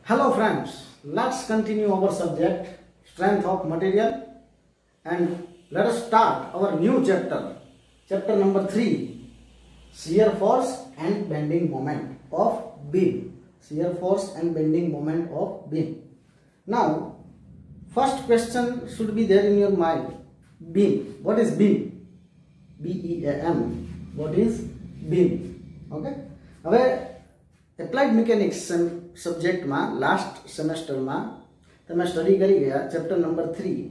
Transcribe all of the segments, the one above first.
Hello friends, let's continue our subject strength of material and let us start our new chapter. Chapter number 3, shear force and bending moment of beam. Shear force and bending moment of beam. Now, first question should be there in your mind. Beam. What is beam? B-E-A-M. What is beam? Okay. હવે applied mechanics સબ્જેક્ટમાં last સેમેસ્ટરમાં તમે study કરી ગયા chapter number 3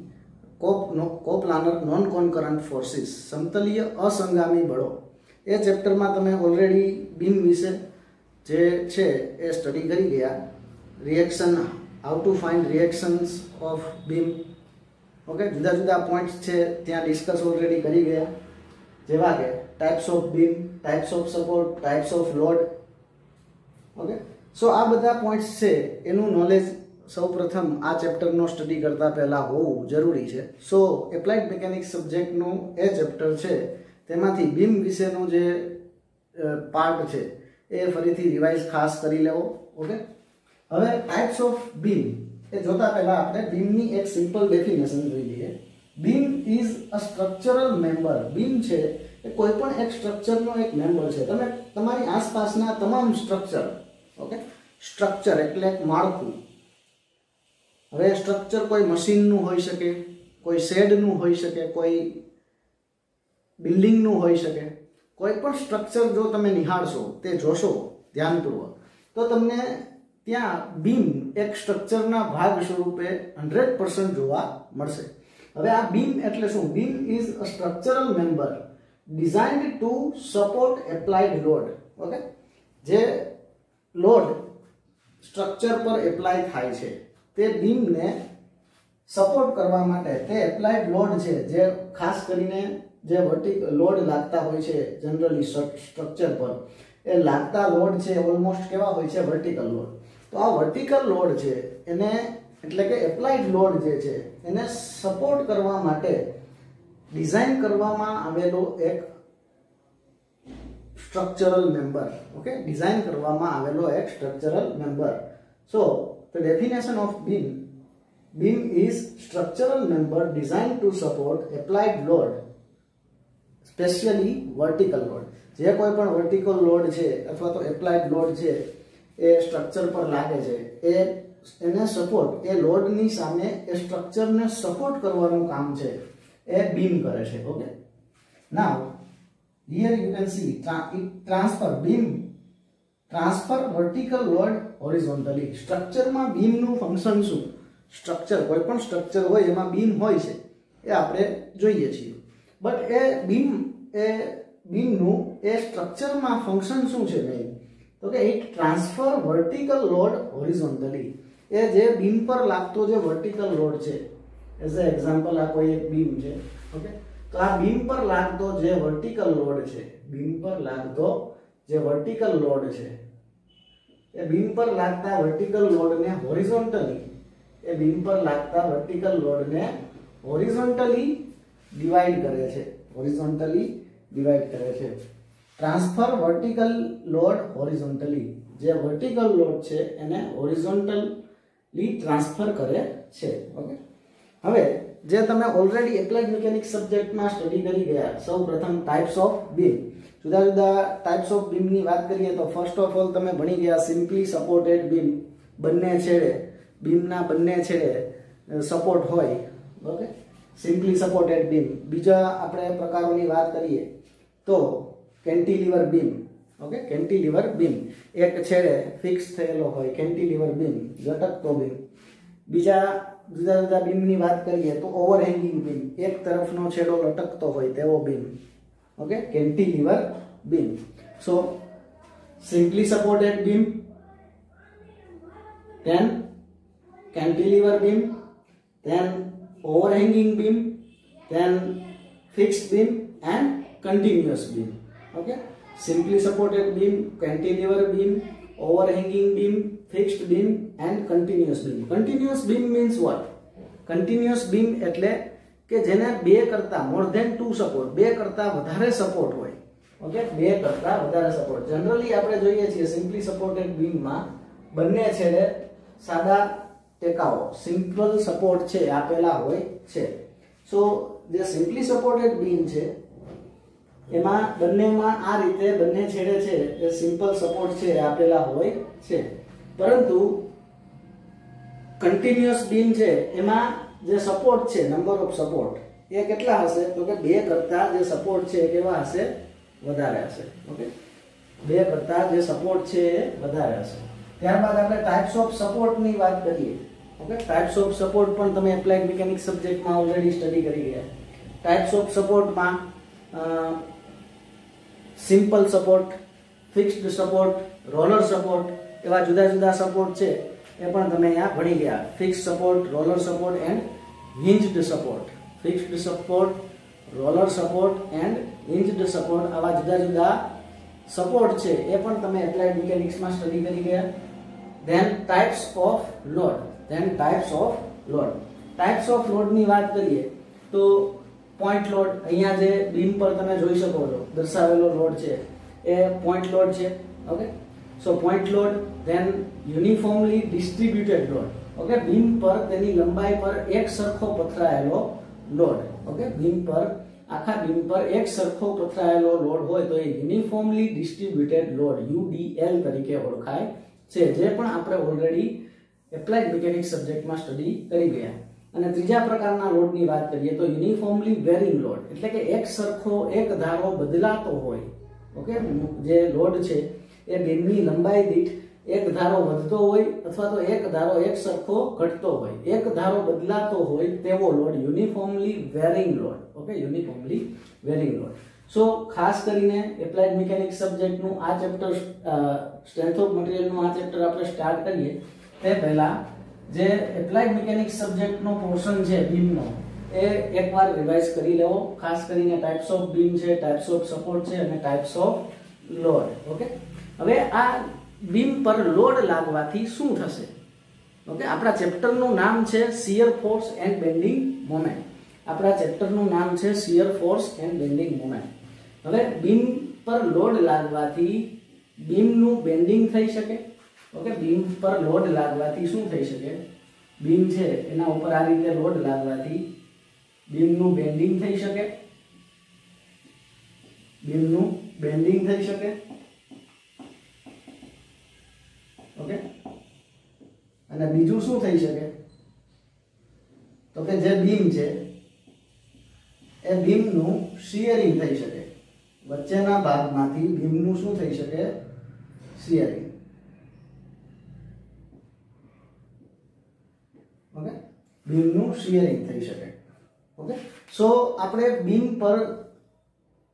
coplanar non concurrent forces સમતલીય અસંગામી બળો. એ ચેપ્ટરમાં તમે ઓલરેડી બીમ વિશે જે છે એ સ્ટડી કરી ગયા. Reaction, how to find reactions of beam. Okay, જુદા જુદા પોઈન્ટ્સ છે ત્યાં ડિસ્કસ ઓલરેડી કરી ગયા, જેવા કે types of beam, types of support, types of load. Okay, so આ બધા પોઈન્ટ્સ છે એનું નોલેજ સૌપ્રથમ આ ચેપ્ટરનો સ્ટડી કરતા પહેલા હોવું જરૂરી છે. સો એપ્લાઇડ મિકેનિક્સ સબ્જેક્ટનું એ ચેપ્ટર છે તેમાંથી બીમ વિશેનો જે પાર્ટ છે એ ફરીથી રિવાઇઝ ખાસ કરી લેવો. ઓકે, હવે ટાઈપ્સ ઓફ બીમ એ જોતા પહેલા આપણે બીમની એક સિમ્પલ ડેફિનેશન જોઈ લઈએ. Beam is a structural member. Beam છે એ કોઈ પણ એક સ્ટ્રક્ચરનો એક મેમ્બર છે. તમે તમારી આસપાસના તમામ સ્ટ્રક્ચર, ઓકે, સ્ટ્રક્ચર એટલે એક માળખું. હવે સ્ટ્રક્ચર કોઈ મશીનનું હોઈ શકે, કોઈ શેડનું હોઈ શકે, કોઈ બિલ્ડિંગનું હોઈ શકે. કોઈ પણ સ્ટ્રક્ચર જો તમે નિહાળશો, તે જોશો ધ્યાનપૂર્વક, તો તમને ત્યાં બીમ એક સ્ટ્રક્ચરના ભાગ સ્વરૂપે 100% જોવા મળશે. હવે આ બીમ એટલે શું? Beam is a structural member designed to support applied load. Okay, જે લોડ સ્ટ્રક્ચર પર એપ્લાય થાય છે તે બીમને સપોર્ટ કરવા માટે, તે એપ્લાઇડ લોડ છે જે ખાસ કરીને જે વર્ટિકલ લોડ લાગતા હોય છે જનરલી સ્ટ્રક્ચર પર, એ લાગતા લોડ છે ઓલમોસ્ટ કેવા હોય છે? Vertical load. તો આ વર્ટિકલ લોડ છે એને એટલે કે એપ્લાઇડ લોડ જે છે એને સપોર્ટ કરવા માટે ડિઝાઇન કરવામાં આવેલો એક સ્ટ્રક્ચરલ મેમ્બર. ઓકે, ડિઝાઇન કરવામાં આવેલો એક structural member. So the definition of beam: beam is structural member design to support applied load, specially vertical load. જે કોઈ પણ વર્ટિકલ લોડ છે અથવા તો એપ્લાઇડ લોડ છે એ સ્ટ્રક્ચર પર લાગે છે, એને સપોર્ટ, એ લોડની સામે એ સ્ટ્રક્ચરને સપોર્ટ કરવાનું કામ છે એ બીમ કરે છે. Okay, now here you can see beam transfer vertical load horizontally. સ્ટ્રક્ચરમાં બીમનું ફંક્શન શું? સ્ટ્રક્ચર, કોઈ પણ સ્ટ્રક્ચર હોય એમાં બીમ હોય છે એ આપણે જોઈએ છીએ, બટ એ બીમનું એ સ્ટ્રક્ચરમાં ફંક્શન શું છે મેઇન? તો કે it transfer vertical load horizontally. એ જે બીમ પર લાગતો જે વર્ટિકલ લોડ છે, એઝ અ એક્ઝામ્પલ આ કોઈ એક બીમ છે. ઓકે, તો આ બીમ પર લાગતો જે વર્ટિકલ લોડ છે, બીમ પર લાગતો જે વર્ટિકલ લોડ છે, એ બીમ પર લાગતા વર્ટિકલ લોડને હોરિઝોન્ટલી, એ બીમ પર લાગતા વર્ટિકલ લોડને હોરિઝોન્ટલી ડિવાઈડ કરે છે. હોરિઝોન્ટલી ડિવાઈડ કરે છે. Transfer vertical load horizontally. જે વર્ટિકલ લોડ છે એને હોરિઝોન્ટલી ટ્રાન્સફર કરે છે. ઓકે, હવે જે તમે ઓલરેડી એપ્લાઇડ મિકેનિક્સ સબ્જેક્ટમાં સ્ટડી કરી ગયા, સૌ પ્રથમ ટાઈપ્સ ઓફ બીમ. જુદા જુદા ટાઈપ્સ ઓફ બીમની વાત કરીએ તો ફર્સ્ટ ઓફ ઓલ તમે ભણી ગયા સિમ્પલી સપોર્ટેડ બીમ. બંને છેડે, બીમના બંને છેડે સપોર્ટ હોય. Okay, simply supported beam. બીજા આપણે પ્રકારોની વાત કરીએ તો cantilever beam. Okay, cantilever beam એક છેડે ફિક્સ થયેલો હોય, કેન્ટિલીવર બીમ, લટકતો બીમ. બીજા જુદા જુદા બીમની વાત કરીએ તો ઓવરહેંગિંગ બીમ, એક તરફનો છેડો લટકતો હોય તેવો beam. Okay, cantilever beam. So simply supported beam, then cantilever beam, then overhanging beam, then fixed beam and continuous beam. Okay, simply supported beam, cantilever beam, overhanging beam, fixed beam and continuous beam. Continuous beam means what? Continuous beam એટલે કે જેને બે કરતા more than 2 support, બે કરતા વધારે support હોય. Okay, બે કરતા વધારે સપોર્ટ. જનરલી આપણે જોઈએ છીએ સિમ્પલી સપોર્ટેડ બીમમાં બંને છેડે સાદા ટેકાઓ સિમ્પલ સપોર્ટ છે આપેલા હોય છે. સો જે સિમ્પલી સપોર્ટેડ બીમ છે એમાં બંનેમાં આ રીતે બંને છેડે છે એ સિમ્પલ સપોર્ટ છે આપેલા હોય છે. પરંતુ કન્ટિન્યુઅસ બીમ છે એમાં જે સપોર્ટ છે નંબર ઓફ સપોર્ટ એ કેટલા હશે તો કે 2 કરતા જે સપોર્ટ છે એ કેવા હશે વધારે હશે. ઓકે 2 કરતા જે સપોર્ટ છે એ વધારે હશે. ત્યારબાદ આપણે ટાઇપ્સ ઓફ સપોર્ટની વાત કરીએ. ઓકે ટાઇપ્સ ઓફ સપોર્ટ પણ તમે એપ્લાઇડ મિકેનિક્સ સબ્જેક્ટમાં ઓલરેડી સ્ટડી કરી ગયા. ટાઇપ્સ ઓફ સપોર્ટમાં simple support, fixed support, roller support એવા જુદા જુદા સપોર્ટ છે એ પણ તમે અહીંયા ભણી ગયા. Fixed support, roller support and hinged support. Fixed support, roller support and hinged support આવા જુદા જુદા સપોર્ટ છે એ પણ તમે એપ્લાઇડ મિકેનિક્સમાં સ્ટડી કરી ગયા. Then types of load. Types of લોડની વાત કરીએ તો પોઈન્ટ લોડ, અહીંયા જે બીમ પર તમે જોઈ શકો છો દર્શાવેલો લોડ છે એ પોઈન્ટ લોડ છે. Okay so point load. Then uniformly distributed load. Okay beam પર તેની લંબાઈ પર એક સરખો પથરાયેલો લોડ. ઓકે બીમ પર આખા બીમ પર એક સરખો પથરાયેલો લોડ હોય તો એ યુનિફોર્મલી ડિસ્ટ્રીબ્યુટેડ લોડ UDL તરીકે ઓળખાય છે, જે પણ આપણે ઓલરેડી એપ્લાઇડ મિકેનિક્સ સબ્જેક્ટમાં સ્ટડી કરી ગયા. અને ત્રીજા પ્રકારના લોડની વાત કરીએ તો યુનિફોર્મલી વેરિંગ લોડ, એટલે કે એક સરખો એક ધારો બદલાતો હોય. ઓકે જે લોડ છે એ બીમની લંબાઈ દીઠ એક ધારો વધતો હોય અથવા તો એક ધારો એક સરખો ઘટતો હોય, એક ધારો બદલાતો હોય તેવો load uniformly varying load. Okay uniformly varying load. So ખાસ કરીને એપ્લાઇડ મિકેનિક્સ સબ્જેક્ટનું આ ચેપ્ટર સ્ટ્રેન્થ ઓફ મટીરીયલનું આ ચેપ્ટર આપણે સ્ટાર્ટ કરીએ તે પહેલા જે એપ્લાઇડ મિકેનિક્સ સબ્જેક્ટનો પોર્શન છે બીમનો એ એકવાર રિવાઇઝ કરી લેવો. ખાસ કરીને ટાઇપ્સ ઓફ બીમ છે, ટાઇપ્સ ઓફ સપોર્ટ છે અને ટાઇપ્સ ઓફ લોડ. ઓકે હવે આ બીમ પર લોડ લાગવાથી શું થશે? ઓકે આપણા ચેપ્ટરનું નામ છે shear force and bending moment. આપણા ચેપ્ટરનું નામ છે shear force and bending moment. હવે બીમ પર લોડ લાગવાથી બીમનું બેન્ડિંગ થઈ શકે. ઓકે બીમ પર લોડ લાગવાથી શું થઈ શકે? બીમ છે એના ઉપર આ રીતે લોડ લાગવાથી બીમનું બેન્ડિંગ થઈ શકે. બીમનું બેન્ડિંગ થઈ શકે. ઓકે અને બીજું શું થઈ શકે તો કે જે બીમ છે એ બીમનું શિયરિંગ થઈ શકે. વચ્ચેના ભાગમાંથી બીમનું શું થઈ શકે? શિયરિંગ. ઓકે બીમનું શિયરિંગ થઈ શકે. ઓકે સો આપણે બીમ પર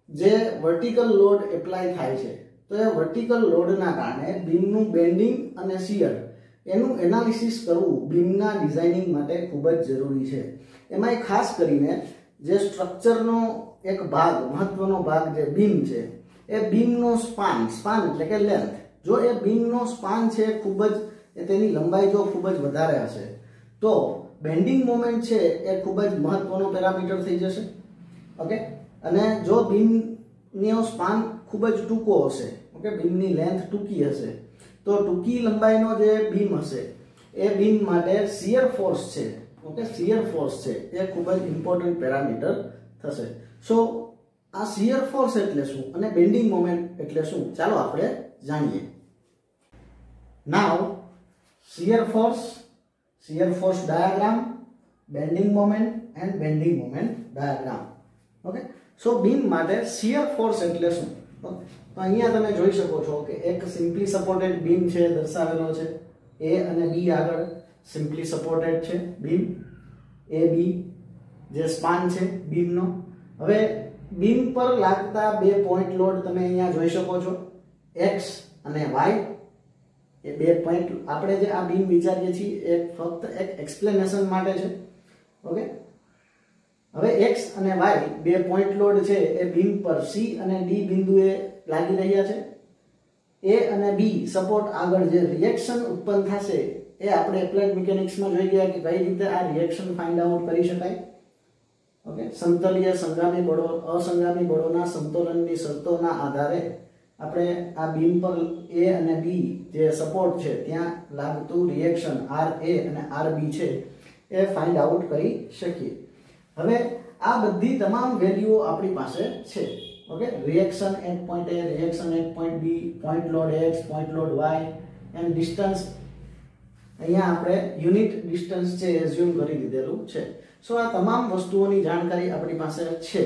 જે વર્ટિકલ લોડ એપ્લાય થાય છે તો એ વર્ટિકલ લોડના કારણે બીમનું બેન્ડિંગ અને શિયર એનું એનાલિસિસ કરવું બીમના ડિઝાઇનિંગ માટે ખૂબ જ જરૂરી છે. એમાંય ખાસ કરીને જે સ્ટ્રક્ચરનો એક ભાગ, મહત્વનો ભાગ જે બીમ છે એ બીમનો સ્પાન એટલે કે લેન્થ. જો એ બીમનો સ્પાન છે ખૂબ જ તેની લંબાઈ જો ખૂબ જ વધારે હશે તો બેન્ડિંગ મોમેન્ટ છે એ ખૂબ જ મહત્વનો પેરામીટર થઈ જશે. ઓકે અને જો બીમનો સ્પાન ખૂબ જ ટૂંકો હશે, ઓકે બીમની લેન્થ ટૂંકી હશે તો ટૂંકી લંબાઈનો જે બીમ હશે એ બીમ માટે શિયર ફોર્સ છે, ઓકે શિયર ફોર્સ છે એ ખૂબ જ ઇમ્પોર્ટન્ટ પેરામીટર થશે. સો આ શિયર ફોર્સ એટલે શું અને બેન્ડિંગ મોમેન્ટ એટલે શું ચાલો આપણે જાણીએ. Now shear force diagram, bending moment and bending moment diagram. Okay so beam માટે શિયર ફોર્સ એટલે શું? તો અહીંયા તમે જોઈ શકો છો કે એક સિમ્પલી સપોર્ટેડ બીમ છે દર્શાવેલો છે. A અને B આગળ સિમ્પલી સપોર્ટેડ છે બીમ AB જે સ્પાન છે બીમનો. હવે બીમ પર લાગતા બે પોઈન્ટ લોડ તમે અહીંયા જોઈ શકો છો, X અને Y. એ બે પોઈન્ટ આપણે જે આ બીમ વિચારીએ છીએ એ ફક્ત એક એક્સપ્લેનેશન માટે છે. ઓકે હવે X અને Y બે પોઈન્ટ લોડ છે એ બીમ પર C અને D બિંદુએ લાગી રહ્યા છે. A અને B સપોર્ટ આગળ જે રિએક્શન ઉત્પન્ન થશે એ આપણે એપ્લાઇડ મિકેનિક્સમાં જોઈ ગયા કે કઈ રીતે આ રિએક્શન ફાઇન્ડ આઉટ કરી શકાય. ઓકે સમતલીય સંગામી બળો અસંગામી બળોના સમતોલનની શરતોના આધારે આપણે આ બીમ પર A અને B જે સપોર્ટ છે ત્યાં લાગતું રિએક્શન RA અને RB છે એ ફાઇન્ડ આઉટ કરી શકીએ. હવે આ બધી તમામ વેલ્યુઓ આપણી પાસે છે. Okay, reaction eight point A, reaction eight point B, point load X, point load Y and distance અહીંયા આપણે યુનિટ ડિસ્ટન્સ છે એઝ્યુમ કરી લીધેલું છે. સો આ તમામ વસ્તુઓની જાણકારી આપણી પાસે છે.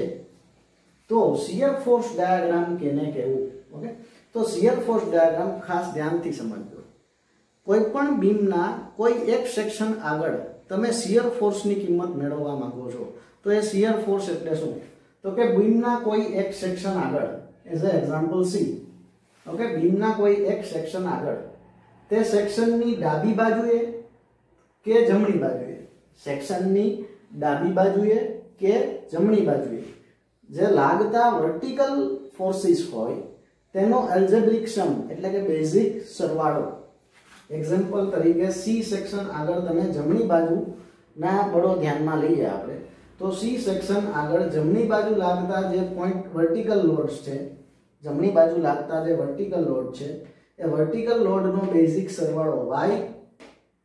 તો શિયર ફોર્સ ડાયાગ્રામ કેને કહેવું? ઓકે, તો શિયર ફોર્સ ડાયાગ્રામ ખાસ ધ્યાનથી સમજજો. કોઈ પણ બીમના કોઈ એક સેક્શન આગળ તમે શિયર ફોર્સની કિંમત મેળવવા માંગો છો તો એ શિયર ફોર્સ એટલે શું? તો કે બીમના કોઈ એક સેક્શન આગળ as a example C. Okay, બીમના કોઈ એક સેક્શન આગળ તે સેક્શનની ડાબી બાજુએ કે જમણી બાજુએ, સેક્શનની ડાબી બાજુએ કે જમણી બાજુએ જે લાગતા વર્ટિકલ ફોર્સિસ હોય તેનો એલ્જેબ્રિક સમ એટલે કે બેઝિક સરવાળો. એક્ઝામ્પલ તરીકે સી સેક્શન આગળ તમે જમણી બાજુના બળો ધ્યાનમાં લઈએ આપણે, તો સી સેક્શન આગળ જમણી બાજુ લાગતા જે પોઈન્ટ વર્ટિકલ લોડ્સ છે, જમણી બાજુ લાગતા જે વર્ટિકલ લોડ છે એ વર્ટિકલ લોડનો બેઝિક સરવાળો y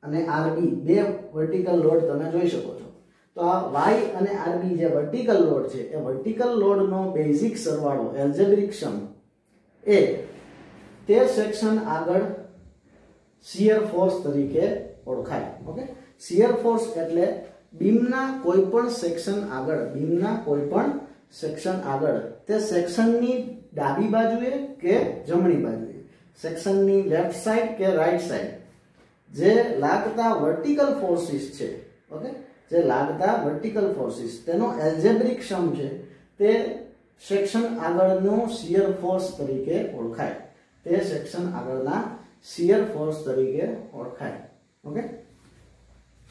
અને rb બે વર્ટિકલ લોડ તમે જોઈ શકો છો. તો આ y અને rb જે વર્ટિકલ લોડ છે એ વર્ટિકલ લોડનો બેઝિક સરવાળો એલ્જેબ્રિક સમ એ તે સેક્શન આગળ શિયર ફોર્સ તરીકે ઓળખાય. ઓકે, શિયર ફોર્સ એટલે બીમના કોઈપણ સેક્શન આગળ, બીમના કોઈપણ સેક્શન આગળ તે સેક્શનની ડાબી બાજુએ કે જમણી બાજુએ, સેક્શનની લેફ્ટ સાઈડ કે રાઈટ સાઈડ જે લાગતા વર્ટિકલ ફોર્સિસ છે, ઓકે, જે લાગતા વર્ટિકલ ફોર્સિસ તેનો એલ્જેબ્રિક સમ છે તે સેક્શન આગળનો શિયર ફોર્સ તરીકે ઓળખાય. તે સેક્શન આગળના શિયર ફોર્સ તરીકે ઓળખાય. ઓકે,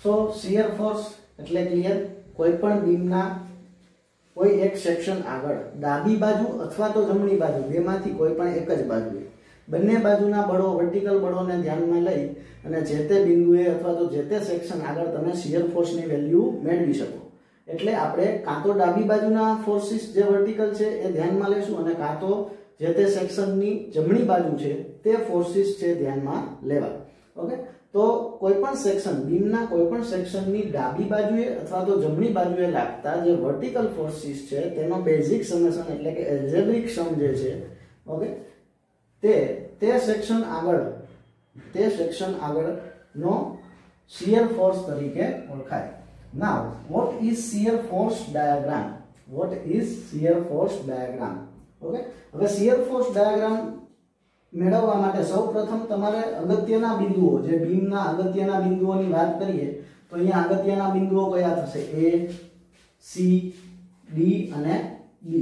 સો શિયર ફોર્સ એટલે ક્લિયર? કોઈ પણ બીમના કોઈ એક સેક્શન આગળ ડાબી બાજુ અથવા તો જમણી બાજુ બેમાંથી કોઈ પણ એક જ બાજુએ બંને બાજુના બળો, વર્ટિકલ બળોને ધ્યાનમાં લઈ અને જે તે બિંદુએ અથવા તો જે તે સેક્શન આગળ તમે શિયર ફોર્સની વેલ્યુ મેળવી શકો. એટલે આપણે કાં તો ડાબી બાજુના ફોર્સિસ જે વર્ટિકલ છે એ ધ્યાનમાં લેશું અને કાં તો જે તે સેક્શનની જમણી બાજુ છે તે ફોર્સિસ છે ધ્યાનમાં લેવા. ઓકે, તો કોઈ પણ સેક્શન, બીમના કોઈ પણ સેક્શનની ડાબી બાજુએ અથવા તો જમણી બાજુએ લાગતા જે વર્ટિકલ ફોર્સિસ છે તેનો બેઝિક સમેશન એટલે કે એલ્જેબ્રિક સમ જે છે, ઓકે, તે સેક્શન આગળનો શિયર ફોર્સ તરીકે ઓળખાય. નાઉ what is shear force diagram? What is shear force diagram? Okay, હવે શિયર ફોર્સ ડાયાગ્રામ મેળવવા માટે સૌપ્રથમ તમારે અગત્યના બિંદુઓ, જે બીમના અગત્યના બિંદુઓની વાત કરીએ તો અહીંયા અગત્યના બિંદુઓ કયા થશે? A, C, D અને B.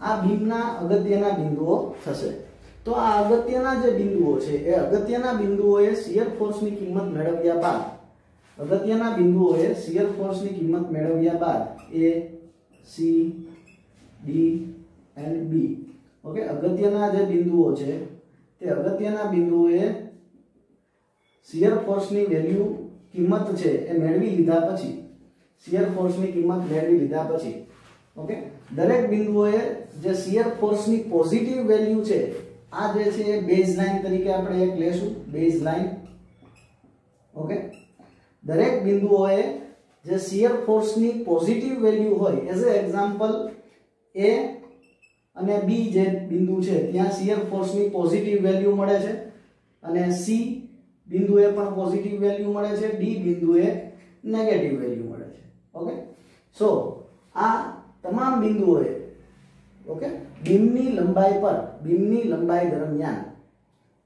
આ બીમના અગત્યના બિંદુઓ થશે. તો આ અગત્યના જે બિંદુઓ છે એ અગત્યના બિંદુઓએ શિયર ફોર્સની કિંમત મેળવ્યા બાદ, અગત્યના બિંદુઓએ શિયર ફોર્સની કિંમત મેળવ્યા બાદ A, C, D and B, okay, અગત્યના જે બિંદુઓ છે તે અગત્યના બિંદુઓએ શિયર ફોર્સની વેલ્યુ કિંમત છે એ મેળવી લીધા પછી, શિયર ફોર્સની કિંમત મેળવી લીધા પછી, ઓકે, દરેક બિંદુઓએ જે શિયર ફોર્સની પોઝિટિવ વેલ્યુ છે આ જે છે એ બેઝલાઇન તરીકે આપણે એક લેશું, બેઝલાઇન. ઓકે, દરેક બિંદુઓએ જે શિયર ફોર્સની પોઝિટિવ વેલ્યુ હોય, એઝ અ એક્ઝામ્પલ A અને B જે બિંદુ છે ત્યાં શિયર ફોર્સની પોઝિટિવ વેલ્યુ મળે છે અને C બિંદુએ પણ પોઝિટિવ વેલ્યુ મળે છે, D બિંદુએ નેગેટિવ વેલ્યુ મળે છે. ઓકે, સો આ તમામ બિંદુઓએ, ઓકે, બીમની લંબાઈ પર, બીમની લંબાઈ દરમિયાન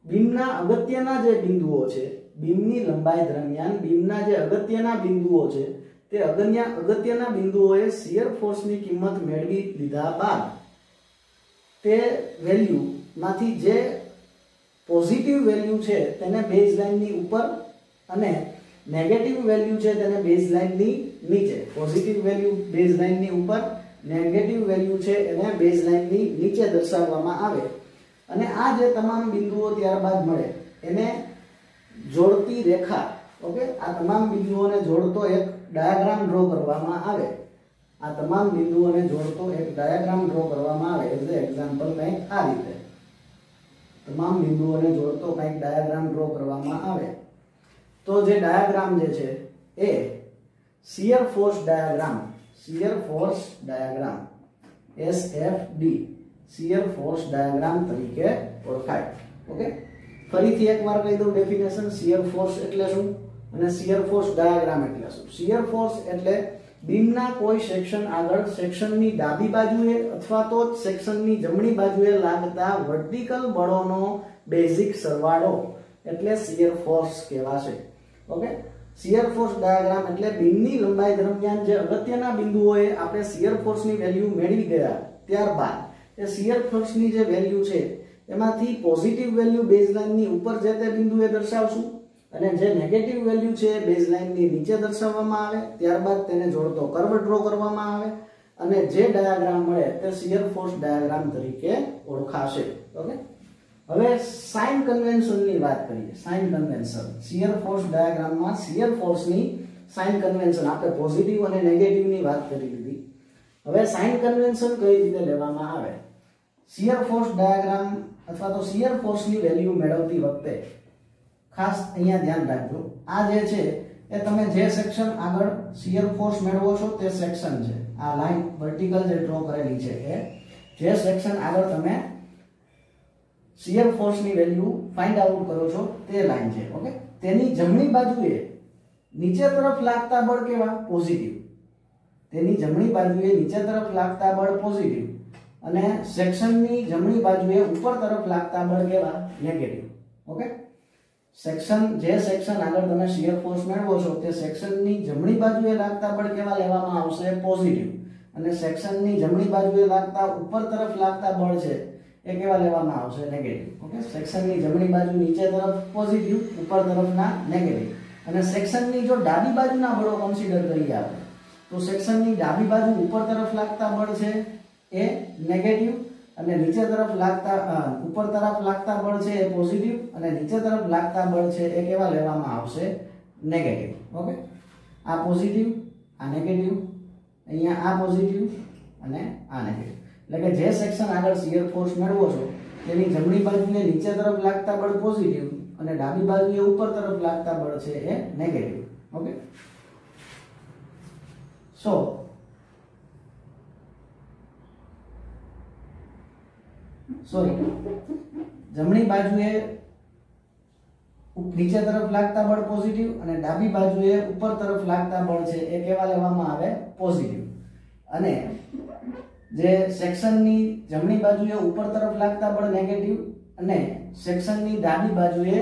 બીમના અગત્યના જે બિંદુઓ છે, બીમની લંબાઈ દરમિયાન બીમના જે અગત્યના બિંદુઓ છે તે અગત્યના બિંદુઓએ શિયર ફોર્સની કિંમત મેળવી લીધા બાદ તે વેલ્યુ માંથી જે પોઝિટિવ વેલ્યુ છે તેને બેઝલાઇનની ઉપર અને નેગેટિવ વેલ્યુ છે તેને બેઝલાઇનની નીચે, પોઝિટિવ વેલ્યુ બેઝલાઇનની ઉપર, નેગેટિવ વેલ્યુ છે એને બેઝલાઇનની નીચે દર્શાવવામાં આવે અને આ જે તમામ બિંદુઓ ત્યારબાદ મળે એને જોડતી રેખા, ઓકે, આ તમામ બિંદુઓને જોડતો એક ડાયાગ્રામ ડ્રો કરવામાં આવે. આ તમામ બિંદુઓને જોડતો એક ડાયાગ્રામ ડ્રો કરવામાં આવે. એઝ અ એક્ઝામ્પલ કંઈક આ રીતે. તમામ બિંદુઓને જોડતો કંઈક ડાયાગ્રામ ડ્રો કરવામાં આવે તો જે ડાયાગ્રામ જે છે એ shear force diagram SFD shear force diagram તરીકે ઓળખાય. ઓકે, ફરીથી એકવાર કહી દઉં ડેફિનેશન. શિયર ફોર્સ એટલે શું અને શિયર ફોર્સ ડાયાગ્રામ એટલે શું? શિયર ફોર્સ એટલે બીમના કોઈ સેક્શન આગળ સેક્શનની ડાબી બાજુએ અથવા તો સેક્શનની જમણી બાજુએ લાગતા વર્ટિકલ બળોનો બેઝિક સરવાળો એટલે શિયર ફોર્સ કહેવાશે. ઓકે, શિયર ફોર્સ ડાયાગ્રામ એટલે બીમની લંબાઈ દરમિયાન જે અગત્યના બિંદુઓએ આપણે શિયર ફોર્સની વેલ્યુ મેળવી ગયા ત્યારબાદ એ શિયર ફોર્સની જે વેલ્યુ છે એમાંથી પોઝિટિવ વેલ્યુ બેઝલાઇનની ઉપર જે તે બિંદુએ દર્શાવશું અને જે નેગેટિવ વેલ્યુ છે બેઝલાઇનની નીચે દર્શાવવામાં આવે. ત્યારબાદ તેને જોડતો કર્વ ડ્રો કરવામાં આવે અને જે ડાયાગ્રામ મળે તે શિયર ફોર્સ ડાયાગ્રામ તરીકે ઓળખાશે. ઓકે, હવે સાઇન કન્વેન્શનની વાત કરીએ. સાઇન કન્વેન્શન શિયર ફોર્સ ડાયાગ્રામમાં શિયર ફોર્સની સાઇન કન્વેન્શન આપણે પોઝિટિવ અને નેગેટિવની વાત કરી લીધી. હવે સાઇન કન્વેન્શન કઈ રીતે લેવામાં આવે? શિયર ફોર્સ ડાયાગ્રામ અથવા તો શિયર ફોર્સની વેલ્યુ મેળવતી વખતે ખાસ અહીંયા ધ્યાન રાખજો. આ જે છે એ તમે જે સેક્શન આગળ શિયર ફોર્સ મેળવો છો તે સેક્શન છે. આ લાઈન વર્ટિકલ જે ડ્રો કરેલી છે એ જે સેક્શન આગળ તમે શિયર ફોર્સની વેલ્યુ ફાઇન્ડ આઉટ કરો છો તે લાઈન છે. ઓકે, તેની જમણી બાજુએ નીચે તરફ લાગતા બળ કેવા? પોઝિટિવ. તેની જમણી બાજુએ નીચે તરફ લાગતા બળ પોઝિટિવ અને સેક્શનની જમણી બાજુએ ઉપર તરફ લાગતા બળ કેવા? નેગેટિવ. ઓકે, સેક્શન જે સેક્શન આગળ તમે શિયર ફોર્સ મેળવો છો તે સેક્શનની જમણી બાજુએ લાગતા બળ કેવા લેવામાં આવશે? પોઝિટિવ. અને સેક્શનની જમણી બાજુએ લાગતા ઉપર તરફ લાગતા બળ છે એ કેવા લેવામાં આવશે? નેગેટિવ. ઓકે, સેક્શનની જમણી બાજુ નીચે તરફ પોઝિટિવ, ઉપર તરફના નેગેટિવ. અને સેક્શનની જો ડાબી બાજુના બળો કન્સિડર કરીએ આપણે તો સેક્શનની ડાબી બાજુ ઉપર તરફ લાગતા બળ છે એ નેગેટિવ અને નીચે તરફ લાગતા ઉપર તરફ લાગતા બળ છે એ પોઝિટિવ અને નીચે તરફ લાગતા બળ છે એ કેવા લેવામાં આવશે? નેગેટિવ. ઓકે, આ પોઝિટિવ, આ નેગેટિવ, અહીંયા આ પોઝિટિવ અને આ નેગેટિવ. એટલે કે જે સેક્શન આગળ શિયર ફોર્સ મેળવો છો તેની જમણી બાજુએ નીચે તરફ લાગતા બળ પોઝિટિવ અને ડાબી બાજુએ ઉપર તરફ લાગતા બળ છે એ નેગેટિવ. ઓકે, સો જમણી બાજુએ નીચે તરફ લાગતા બળ પોઝિટિવ અને ડાબી બાજુએ ઉપર તરફ લાગતા બળ છે એ કેવા લેવામાં આવે? પોઝિટિવ. અને જે સેક્શનની જમણી બાજુએ ઉપર તરફ લાગતા બળ નેગેટિવ અને સેક્શનની ડાબી બાજુએ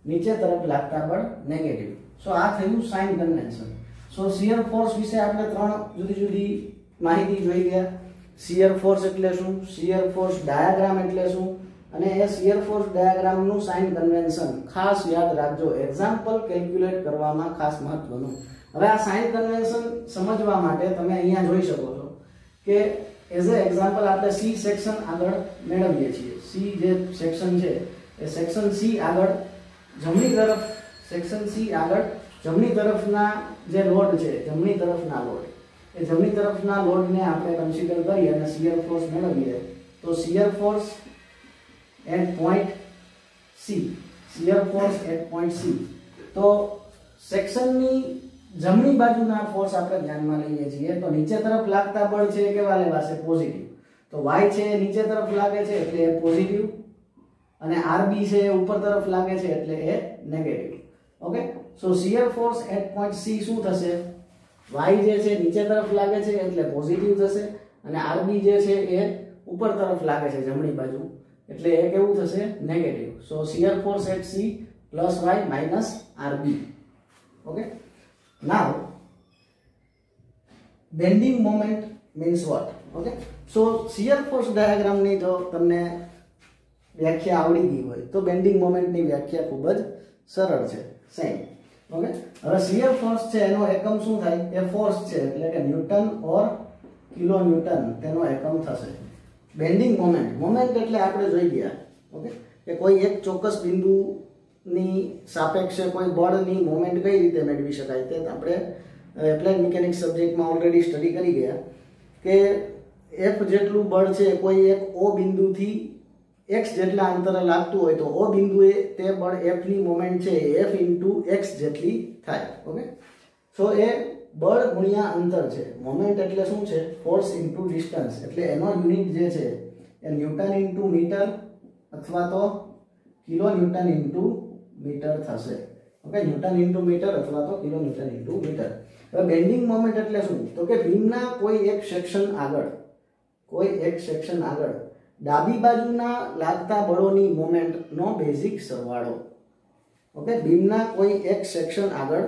નીચે તરફ લાગતા બળ નેગેટિવ. સો આ થયું સાઇન કન્વેન્શન. સો શિયર ફોર્સ વિશે આપણે ત્રણ જુદી જુદી માહિતી જોઈ ગયા. શિયર ફોર્સ એટલે શું, શિયર ફોર્સ ડાયાગ્રામ એટલે શું અને એ શિયર ફોર્સ ડાયાગ્રામનું સાઇન કન્વેન્શન ખાસ યાદ રાખજો. એક્ઝામ્પલ કેલ્ક્યુલેટ કરવામાં ખાસ મહત્વનું. હવે આ સાઇન કન્વેન્શન સમજવા માટે તમે અહીંયા જોઈ શકો છો કે એઝ એ એક્ઝામ્પલ આપણે સી સેક્શન આગળ મેળવીએ છીએ. સી જે સેક્શન છે એ સેક્શન સી આગળ જમણી તરફ સેક્શન સી આગળ જમણી તરફના જે લોડ છે જમણી તરફના લોડ એ જમણી તરફના લોડને આપણે કન્સિડર કરીએ અને શિયર ફોર્સ મેળવીએ તો shear force at point C shear force at point C. તો સેક્શનની જમણી બાજુના ફોર્સ આપણે ધ્યાનમાં લઈએ છીએ તો નીચે તરફ લાગતા બળ છે કેવા લેવાશે? પોઝિટિવ. તો y છે નીચે તરફ લાગે છે એટલે એ પોઝિટિવ અને RB છે ઉપર તરફ લાગે છે એટલે એ negative. Okay, so shear force at point C શું થશે? y જે છે નીચે તરફ લાગે છે એટલે પોઝિટિવ થશે અને RB જે છે એ ઉપર તરફ લાગે છે જમણી બાજુ એટલે એ કેવું થશે? Negative. So shear force at C plus y minus RB. Okay, now bending moment means what? Okay, so shear force diagram ની જો તમને વ્યાખ્યા આવડી ગઈ હોય તો બેન્ડિંગ મોમેન્ટ ની વ્યાખ્યા ખૂબ જ સરળ છે. સેમ. ઓકે, હવે શિયર ફોર્સ છે એનો એકમ શું થાય? એ ફોર્સ છે એટલે કે ન્યૂટન ઓર કિલો ન્યૂટન તેનો એકમ થશે. બેન્ડિંગ મોમેન્ટ, મોમેન્ટ એટલે આપણે જોઈ ગયા ઓકે કે કોઈ એક ચોક્કસ બિંદુની સાપેક્ષે કોઈ બળની મોમેન્ટ કઈ રીતે મેળવી શકાય તે આપણે એપ્લાઇડ મિકેનિક્સ સબ્જેક્ટમાં ઓલરેડી સ્ટડી કરી ગયા કે F જેટલું બળ છે કોઈ એક O બિંદુથી x જેટલા અંતરે લાગતું હોય તો O બિંદુએ તે બળ F ની મોમેન્ટ છે F * x જેટલી થાય. ઓકે, સો એ બળ ગુણ્યા અંતર છે. મોમેન્ટ એટલે શું છે? Force into distance. એટલે એનો યુનિટ જે છે એ ન્યૂટન ઇન્ટુ મીટર અથવા તો કિલો ન્યૂટન ઇન્ટુ મીટર થશે. ઓકે, ન્યૂટન ઇન્ટુ મીટર અથવા તો કિલો ન્યૂટન ઇન્ટુ મીટર. હવે બેન્ડિંગ મોમેન્ટ એટલે શું? તો કે બીમના કોઈ એક સેક્શન આગળ ડાબી બાજુના લાગતા બળોની મોમેન્ટનો બેઝિક સરવાળો. ઓકે, બીમના કોઈ એક સેક્શન આગળ,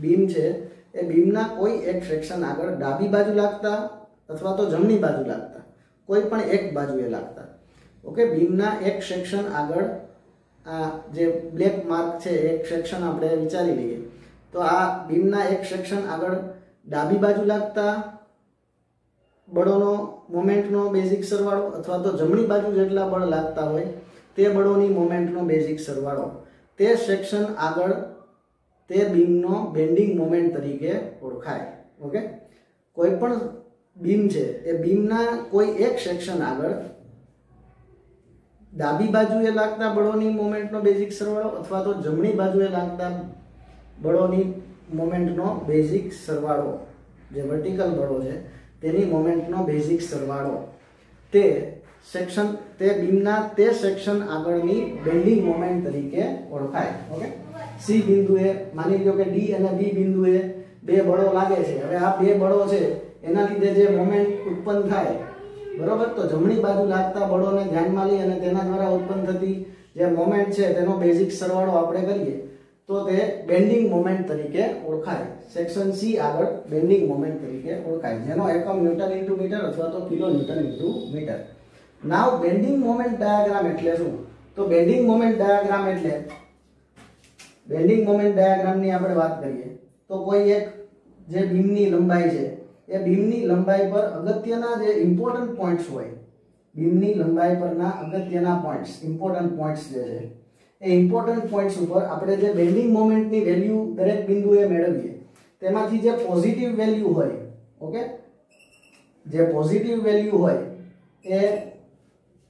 બીમ છે એ બીમના કોઈ એક સેક્શન આગળ ડાબી બાજુ લાગતા અથવા તો જમણી બાજુ લાગતા, કોઈ પણ એક બાજુએ લાગતા. ઓકે, બીમના એક સેક્શન આગળ આ જે બ્લેક માર્ક છે એક સેક્શન આપણે વિચારી લઈએ તો આ બીમના એક સેક્શન આગળ ડાબી બાજુ લાગતા બળોનો મોમેન્ટનો બેઝિક સરવાળો અથવા તો જમણી બાજુ જેટલા બળ લાગતા હોય તે બળોની મોમેન્ટનો બેઝિક સરવાળો તે સેક્શન આગળ તે બીમનો બેન્ડિંગ મોમેન્ટ તરીકે ઓળખાય. ઓકે, કોઈ પણ બીમ છે એ બીમના કોઈ એક સેક્શન આગળ ડાબી બાજુએ લાગતા બળોની મોમેન્ટનો બેઝિક સરવાળો અથવા તો જમણી બાજુએ લાગતા બળોની મોમેન્ટનો બેઝિક સરવાળો, જે વર્ટિકલ બળો છે તેની મોમેન્ટનો બેઝિક સરવાળો તે બીમના તે સેક્શન આગળની બેન્ડિંગ મોમેન્ટ તરીકે ઓળખાય. ઓકે, સી બિંદુએ માની લો કે ડી અને બી બિંદુએ બે બળો લાગે છે. હવે આ બે બળો છે એના લીધે જે મોમેન્ટ ઉત્પન્ન થાય, બરોબર, તો જમણી બાજુ લાગતા બળોને ધ્યાનમાં લઈ અને તેના દ્વારા ઉત્પન્ન થતી જે મોમેન્ટ છે તેનો બેઝિક સરવાળો આપણે કરીએ તો તે બેન્ડિંગ મોમેન્ટ તરીકે ઓળખાય. સેક્શન સી આગળ બેન્ડિંગ મોમેન્ટ તરીકે ઓળખાય, જેનો એકમ ન્યૂટન ઇન્ટુ મીટર અથવા તો કિલો ન્યૂટન ઇન્ટુ મીટર. નાવ બેન્ડિંગ મોમેન્ટ ડાયાગ્રામ એટલે શું? તો બેન્ડિંગ મોમેન્ટ ડાયાગ્રામની આપણે વાત કરીએ તો કોઈ એક જે બીમની લંબાઈ છે એ બીમની લંબાઈ પર અગત્યના જે ઇમ્પોર્ટન્ટ પોઈન્ટ્સ હોય, બીમની લંબાઈ પરના અગત્યના પોઈન્ટ્સ, ઇમ્પોર્ટન્ટ પોઈન્ટ્સ જે છે એ ઇમ્પોર્ટન્ટ પોઈન્ટ્સ ઉપર આપણે જે બેન્ડિંગ મોમેન્ટની વેલ્યુ દરેક બિંદુએ મેળવીએ તેમાંથી જે પોઝિટિવ વેલ્યુ હોય, ઓકે, જે પોઝિટિવ વેલ્યુ હોય એ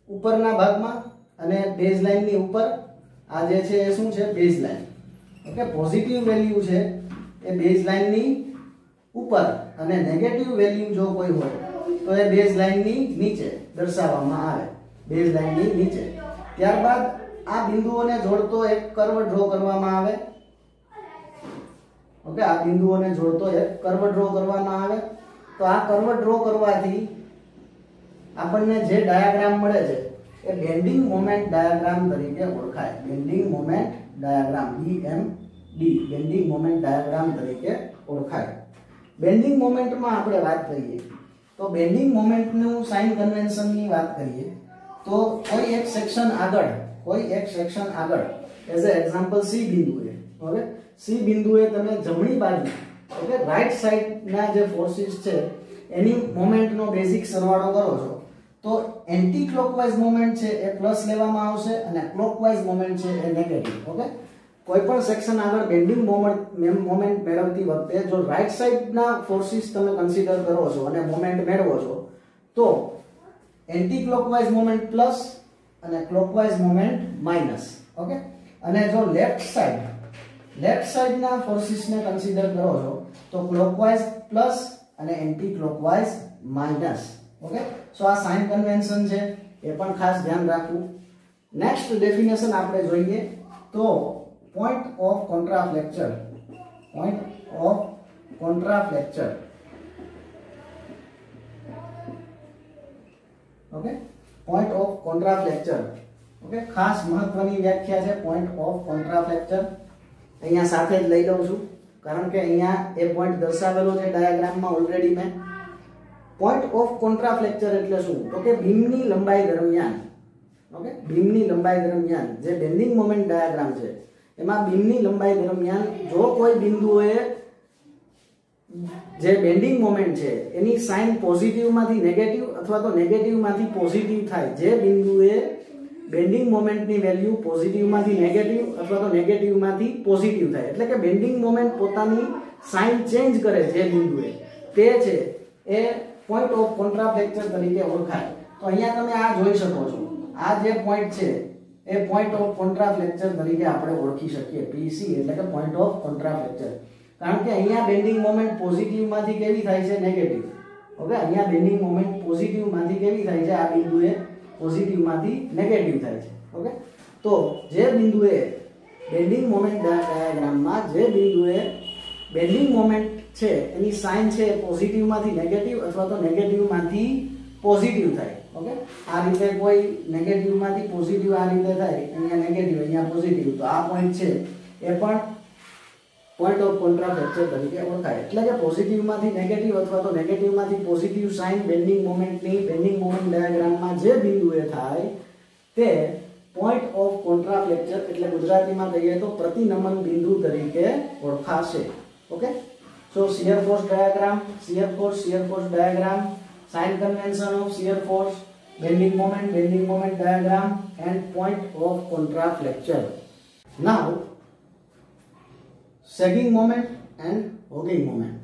ઉપરના ભાગમાં અને બેઝ લાઇનની ઉપર, આ જે છે એ શું છે? Base line. Okay, positive value છે એ બેઝ લાઇનની ઉપર અને નેગેટિવ વેલ્યુ જો કોઈ હોય તો એ બેઝ લાઇનની નીચે દર્શાવવામાં આવે, બેઝ લાઇનની નીચે. ત્યારબાદ આ બિંદુઓને જોડતો એક કર્વ ડ્રો કરવામાં આવે. ઓકે, આ બિંદુઓને જોડતો એક કર્વ ડ્રો કરવામાં આવે. તો આ કર્વ ડ્રો કરવાથી આપણને જે ડાયાગ્રામ મળે છે એ બેન્ડિંગ મોમેન્ટ ડાયાગ્રામ તરીકે ઓળખાય. Bending moment diagram, BMD, bending moment diagram તરીકે ઓળખાય. બેન્ડિંગ મોમેન્ટમાં આપણે વાત કરીએ તો બેન્ડિંગ મોમેન્ટનું સાઇન કન્વેન્શનની વાત કરીએ તો કોઈ એક સેક્શન આગળ એઝ અ એક્ઝામ્પલ સી બિંદુએ, ઓકે, સી બિંદુએ તમે જમણી બાજુ, ઓકે, રાઈટ સાઈડના જે ફોર્સિસ છે એની મોમેન્ટનો બેઝિક સરવાળો કરો છો તો એન્ટી ક્લોકવાઇઝ મોમેન્ટ છે એ પ્લસ લેવામાં આવશે અને ક્લોકવાઇઝ મોમેન્ટ છે એ નેગેટિવ. ઓકે, કોઈ પણ સેક્શન આગળ બેન્ડિંગ મોમેન્ટ મેળવતી વખતે જો રાઈટ સાઈડના ફોર્સિસ તમે કન્સિડર કરો છો અને મોમેન્ટ મેળવો છો તો એન્ટી ક્લોકવાઇઝ મોમેન્ટ પ્લસ અને ક્લોકવાઇઝ મોમેન્ટ માઈનસ. ઓકે, અને જો લેફ્ટ સાઈડના ફોર્સિસને કન્સિડર કરો છો તો ક્લોકવાઇઝ પ્લસ અને anti clockwise minus. Okay, so આ સાઇન કન્વેન્શન છે એ પણ ખાસ ધ્યાન રાખવું. નેક્સ્ટ ડેફિનેશન આપણે જોઈએ તો point of contraflexure. Okay, point of contraflexure. Okay, ખાસ મહત્વની વ્યાખ્યા છે point of contraflexure. અહીંયા સાથે જ લઈ લઉં છું કારણ કે અહીંયા એ પોઈન્ટ દર્શાવેલો છે ડાયાગ્રામમાં ઓલરેડી મેં. point of contraflexure એટલે શું? તો કે બીમની લંબાઈ દરમિયાન, ઓકે, બીમની લંબાઈ દરમિયાન જે બેન્ડિંગ મોમેન્ટ ડાયાગ્રામ છે એમાં બીમની લંબાઈ દરમિયાન જો કોઈ બિંદુએ જે બેન્ડિંગ મોમેન્ટ છે એની સાઇન પોઝિટિવ માંથી નેગેટિવ અથવા તો નેગેટિવ માંથી પોઝિટિવ થાય, જે બિંદુએ બેન્ડિંગ મોમેન્ટની વેલ્યુ પોઝિટિવ માંથી નેગેટિવ અથવા તો નેગેટિવ માંથી પોઝિટિવ થાય, એટલે કે બેન્ડિંગ મોમેન્ટ પોતાની સાઇન ચેન્જ કરે જે બિંદુએ, તે છે એ પોઈન્ટ ઓફ કોન્ટ્રાફ્લેક્ચર તરીકે ઓળખાય. તો અહીંયા તમે આ જોઈ શકો છો, આ જે પોઈન્ટ છે એ પોઈન્ટ ઓફ કોન્ટ્રાફ્લેક્ચર તરીકે આપણે ઓળખી શકીએ. પીસી એટલે કે પોઈન્ટ ઓફ કોન્ટ્રાફ્લેક્ચર. કારણ કે અહીંયા બેન્ડિંગ મોમેન્ટ પોઝિટિવ માંથી કેવી થાય છે? નેગેટિવ. ઓકે, અહીંયા બેન્ડિંગ મોમેન્ટ પોઝિટિવ માંથી કેવી થાય છે? આ બિંદુએ પોઝિટિવ માંથી નેગેટિવ થાય છે. ઓકે, તો જે બિંદુએ બેન્ડિંગ મોમેન્ટ ડાયાગ્રામમાં જે બિંદુએ બેન્ડિંગ મોમેન્ટ છે એની સાઇન છે પોઝિટિવ માંથી નેગેટિવ અથવા તો નેગેટિવ માંથી પોઝિટિવ થાય. ઓકે, આ રીતે કોઈ નેગેટિવ માંથી પોઝિટિવ આ રીતે થાય, અહીંયા નેગેટિવ અહીંયા પોઝિટિવ, તો આ પોઈન્ટ છે એ પણ પોઈન્ટ ઓફ કોન્ટ્રાફ્લેક્ચર તરીકે ઓળખાય. એટલે કે પોઝિટિવ માંથી નેગેટિવ અથવા તો નેગેટિવ માંથી પોઝિટિવ સાઇન બેન્ડિંગ મોમેન્ટની બેન્ડિંગ મોમેન્ટ ડાયાગ્રામમાં જે બિંદુએ થાય તે પોઈન્ટ ઓફ કોન્ટ્રાફ્લેક્ચર એટલે ગુજરાતીમાં કહીએ તો પ્રતિનમન બિંદુ તરીકે ઓળખાશે. Okay, so shear force diagram, shear force diagram, sign convention of shear force, bending moment diagram and point of contraflexion. Now sagging moment and hogging moment.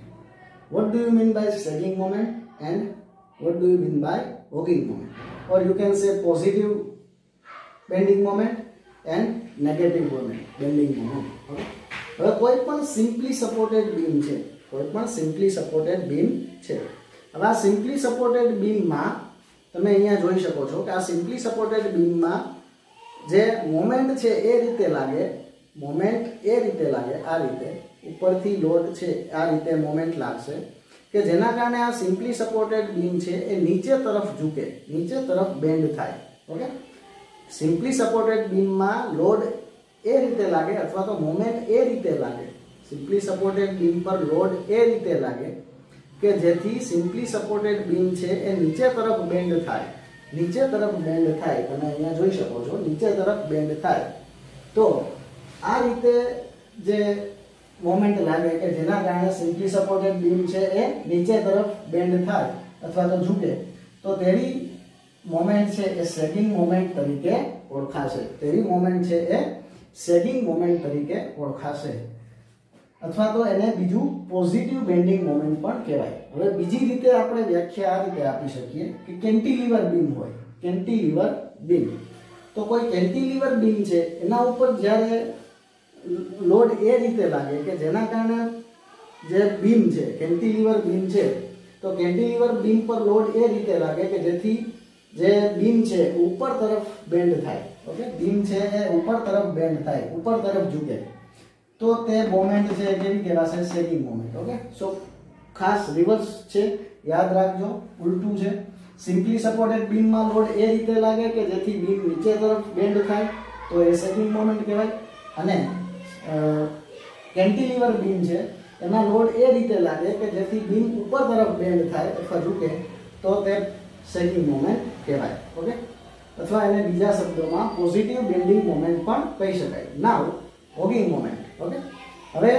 What do you mean by sagging moment and what do you mean by hogging moment? Or you can say positive bending moment and negative bending moment. Okay, હવે કોઈ પણ simply supported beam છે, હવે આ simply supported બીમમાં તમે અહીંયા જોઈ શકો છો કે આ સિમ્પલી સપોર્ટેડ બીમમાં જે મોમેન્ટ છે એ રીતે લાગે, આ રીતે ઉપરથી લોડ છે આ રીતે મોમેન્ટ લાગશે કે જેના કારણે આ સિમ્પલી સપોર્ટેડ બીમ છે એ નીચે તરફ ઝૂકે, નીચે તરફ બેન્ડ થાય. ઓકે, સિમ્પલી સપોર્ટેડ બીમમાં લોડ એ રીતે લાગે અથવા તો મોમેન્ટ એ રીતે લાગે, સિમ્પલી સપોર્ટેડ બીમ પર લોડ એ રીતે લાગે કે જેથી સિમ્પલી સપોર્ટેડ બીમ છે એ નીચે તરફ બેન્ડ થાય. તમે અહીંયા જોઈ શકો છો નીચે તરફ બેન્ડ થાય. તો આ રીતે જે મોમેન્ટ લાગે કે જેના કારણે સિમ્પલી સપોર્ટેડ બીમ છે એ નીચે તરફ બેન્ડ થાય અથવા તો ઝૂકે, તો તેવી મોમેન્ટ છે એ સેગિંગ મોમેન્ટ તરીકે ઓળખાશે. અથવા તો એને બીજું પોઝિટિવ બેન્ડિંગ મોમેન્ટ પણ કહેવાય. હવે બીજી રીતે આપણે વ્યાખ્યા આ રીતે આપી શકીએ કે કેન્ટિલીવર બીમ હોય, તો કોઈ કેન્ટિલીવર બીમ છે એના ઉપર જ્યારે લોડ એ રીતે લાગે કે જેના કારણે જે બીમ છે કેન્ટિલીવર બીમ છે, તો કેન્ટિલીવર બીમ પર લોડ એ રીતે લાગે કે જેથી જે બીમ છે ઉપર તરફ બેન્ડ થાય. ઓકે, બીમ છે એ ઉપર તરફ બેન્ડ થાય, ઉપર તરફ ઝૂકે, તો તે મોમેન્ટ છે કેવી કહેવાશે? સેગિંગ મોમેન્ટ. ઓકે, સો ખાસ રિવર્સ છે, યાદ રાખજો, ઉલટું છે. સિમ્પલી સપોર્ટેડ બીમમાં લોડ એ રીતે લાગે કે જેથી બીમ નીચે તરફ બેન્ડ થાય, તો એ સેગિંગ મોમેન્ટ કહેવાય. અને કેન્ટિલીવર બીમ છે એમાં લોડ એ રીતે લાગે કે જેથી બીમ ઉપર તરફ બેન્ડ થાય અથવા ઝૂકે, તો તે સેગિંગ મોમેન્ટ કહેવાય. ઓકે, અથવા એને બીજા શબ્દોમાં પોઝિટિવ બેન્ડિંગ મોમેન્ટ પણ કહી શકાય. નાઉ હોગિંગ મોમેન્ટ. ઓકે, હવે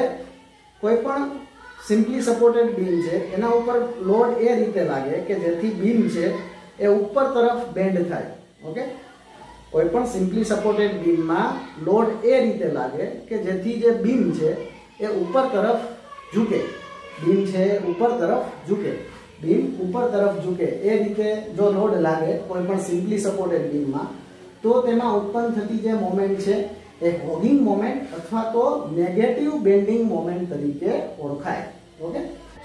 કોઈ પણ સિમ્પલી સપોર્ટેડ બીમ છે એના ઉપર લોડ એ રીતે લાગે કે જેથી બીમ છે એ ઉપર તરફ બેન્ડ થાય. ઓકે, કોઈ પણ સિમ્પલી સપોર્ટેડ બીમમાં લોડ એ રીતે લાગે કે જેથી જે બીમ છે એ ઉપર તરફ ઝૂકે, બીમ ઉપર તરફ ઝૂકે એ રીતે જો લોડ લાગે કોઈ પણ સિમ્પલી સપોર્ટેડ બીમમાં, તો તેમાં ઉત્પન્ન થતી જે મોમેન્ટ છે એ હોગિંગ મોમેન્ટ અથવા તો નેગેટિવ બેન્ડિંગ મોમેન્ટ તરીકે ઓળખાય. ઓકે,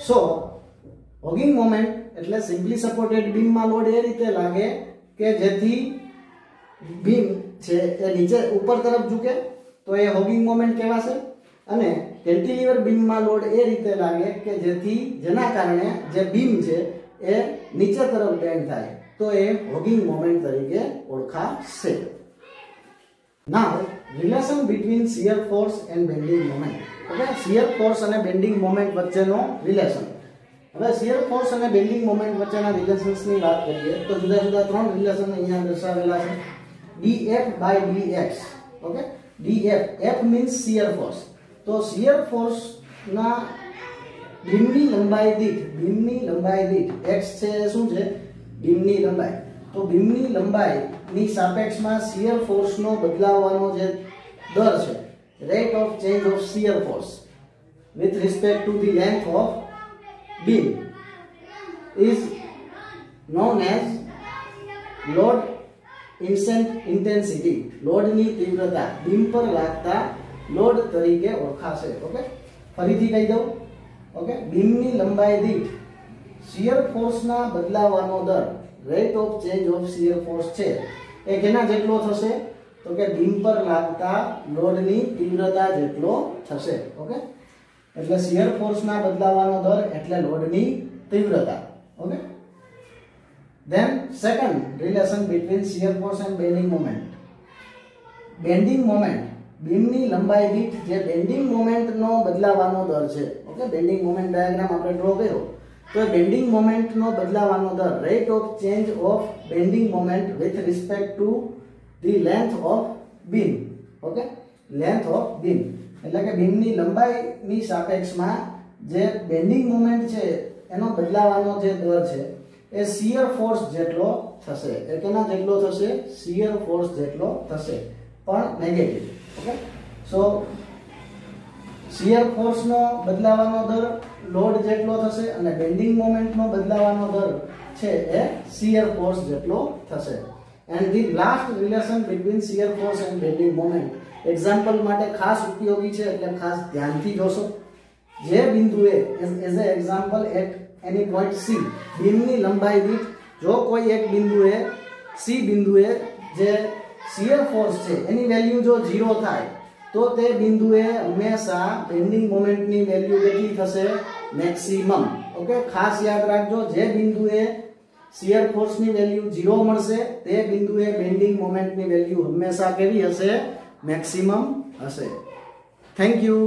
સો હોગિંગ મોમેન્ટ એટલે સિમ્પલી સપોર્ટેડ બીમમાં લોડ એ રીતે લાગે કે જેથી બીમ છે એ નીચે ઉપર તરફ ઝૂકે, તો એ હોગિંગ મોમેન્ટ કહેવાશે. અને કેન્ટિલીવર બીમમાં લોડ એ રીતે લાગે કે જેના કારણે જે બીમ છે એ નીચે તરફ બેન્ડ થાય, તો એ હોગિંગ મોમેન્ટ તરીકે ઓળખાશે. Now relation between shear force and bending moment. Okay, shear force અને બેન્ડિંગ મોમેન્ટ વચ્ચેનો રિલેશન. હવે shear force અને બેન્ડિંગ મોમેન્ટ વચ્ચેના રિલેશન્સની વાત કરીએ તો જુદા જુદા ત્રણ રિલેશન અહીંયા દર્શાવેલા છે. dF by dx. Okay, dF, F means shear force. તો shear force ના બીમની લંબાઈ દીઠ x છે શું છે? બીમની લંબાઈ. તો બીમની લંબાઈની સાપેક્ષમાં શિયર ફોર્સનો બદલાવાનો જે દર છે, rate of change of shear force with respect to the length of beam is known as load intensity लोडनी तीव्रता बीम पर लागता लोड तरीके ओळखाशे। ओके, फरीथी कही दઉં। ओके, बीमनी लंबाई दीठ शियर फोर्सना बदलाવાનો दर rate of change of shear force छे ए केना जेटलो थशे तो के बीम पर लागता लोडनी तीव्रता जेटलो थशे। ओके, એટલે शियर फोर्सना बदलाવાનો दर એટલે लोडनी तीव्रता। Okay, then second relation between shear force and bending moment। Bending moment बीमनी लंबाई दीठ जे बेंडिंग मोमेंट नो बदलाવાનો दर छे। ओके, बेंडिंग मोमेंट डायग्राम आपणे ड्रॉ कर्यो तो बेंडिंग मोमेंट नो बदलाવાનો दर rate of change of bending moment with respect to the length of beam. Okay, length of beam એટલે કે બીમની લંબાઈની સાપેક્ષમાં જે બેન્ડિંગ મોમેન્ટ છે એનો બદલાવાનો જે દર છે એ શિયર ફોર્સ જેટલો થશે। એ કેના જેટલો થશે? શિયર ફોર્સ જેટલો થશે, પણ negative. Okay, so shear force નો બદલાવાનો દર લોડ જેટલો થશે અને બેન્ડિંગ મોમેન્ટ નો બદલાવાનો દર છે એ શિયર ફોર્સ જેટલો થશે। And the last relation between shear force and bending moment example माटे खास उपयोगी है એટલે ખાસ ધ્યાનથી જોશો। જે બિંદુએ as a example at any point C બીમની લંબાઈ દીઠ જો કોઈ એક બિંદુએ C બિંદુએ જે શિયર ફોર્સ છે એની વેલ્યુ જો 0 થાય તો તે બિંદુએ હંમેશા બેન્ડિંગ મોમેન્ટની વેલ્યુ કેટલી થશે? મેક્સિમમ। ઓકે, ખાસ યાદ રાખજો જે બિંદુએ શિયર ફોર્સની વેલ્યુ 0 મળશે તે બિંદુએ બેન્ડિંગ મોમેન્ટની વેલ્યુ હંમેશા કેવી હશે? मैक्सिमम हसे। Thank you.